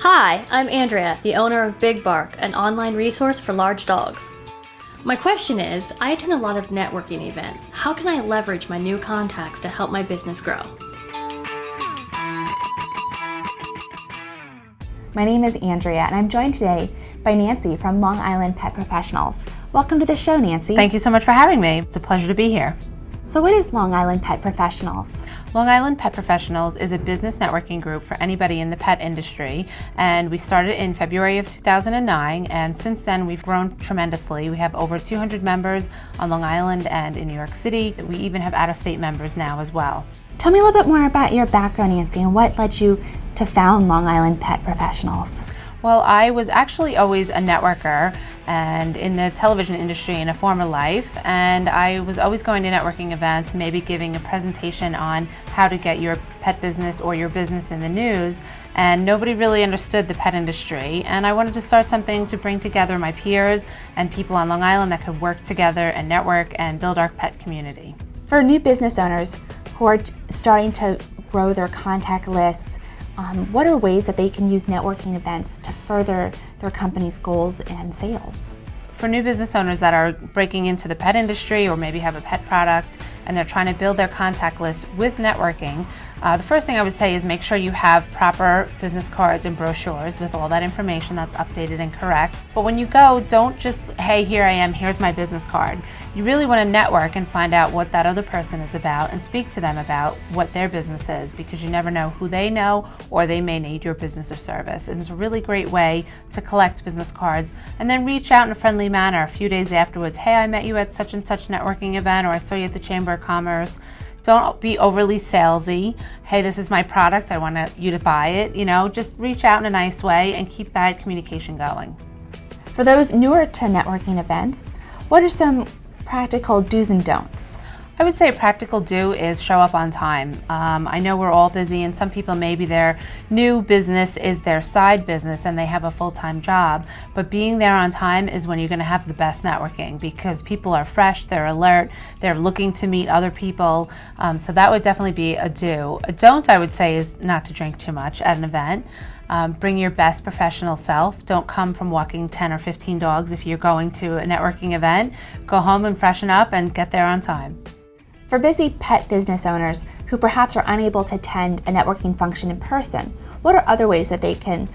Hi, I'm Andrea, the owner of Big Bark, an online resource for large dogs. My question is, I attend a lot of networking events. How can I leverage my new contacts to help my business grow? My name is Andrea, and I'm joined today by Nancy from Long Island Pet Professionals. Welcome to the show, Nancy. Thank you so much for having me. It's a pleasure to be here. So what is Long Island Pet Professionals? Long Island Pet Professionals is a business networking group for anybody in the pet industry, and we started in February of 2009, and since then we've grown tremendously. We have over 200 members on Long Island and in New York City. We even have out-of-state members now as well. Tell me a little bit more about your background, Nancy, and what led you to found Long Island Pet Professionals. Well, I was actually always a networker and in the television industry in a former life, and I was always going to networking events, maybe giving a presentation on how to get your pet business or your business in the news, and nobody really understood the pet industry, and I wanted to start something to bring together my peers and people on Long Island that could work together and network and build our pet community. For new business owners who are starting to grow their contact lists, what are ways that they can use networking events to further their company's goals and sales? For new business owners that are breaking into the pet industry or maybe have a pet product and they're trying to build their contact list with networking, the first thing I would say is make sure you have proper business cards and brochures with all that information that's updated and correct. But when you go, don't just, hey, here I am, here's my business card. You really want to network and find out what that other person is about and speak to them about what their business is, because you never know who they know or they may need your business or service. And it's a really great way to collect business cards and then reach out in a friendly manner a few days afterwards. Hey, I met you at such and such networking event, or I saw you at the Chamber of Commerce. Don't be overly salesy. Hey, this is my product, I want you to buy it. Just reach out in a nice way and keep that communication going. For those newer to networking events, what are some practical do's and don'ts? I would say a practical do is show up on time. I know we're all busy, and some people maybe their new business is their side business and they have a full-time job, but being there on time is when you're going to have the best networking, because people are fresh, they're alert, they're looking to meet other people, so that would definitely be a do. A don't, I would say, is not to drink too much at an event. Bring your best professional self. Don't come from walking 10 or 15 dogs if you're going to a networking event. Go home and freshen up and get there on time. For busy pet business owners who perhaps are unable to attend a networking function in person, what are other ways that they can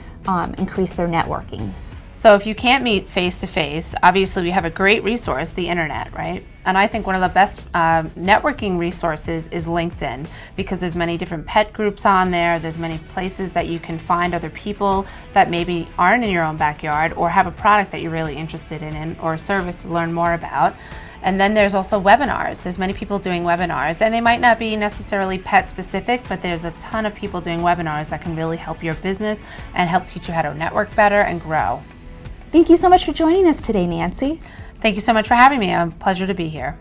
increase their networking? So if you can't meet face-to-face, obviously we have a great resource, the internet, right? And I think one of the best networking resources is LinkedIn, because there's many different pet groups on there. There's many places that you can find other people that maybe aren't in your own backyard or have a product that you're really interested in or a service to learn more about. And then there's also webinars. There's many people doing webinars, and they might not be necessarily pet specific, but there's a ton of people doing webinars that can really help your business and help teach you how to network better and grow. Thank you so much for joining us today, Nancy. Thank you so much for having me. A pleasure to be here.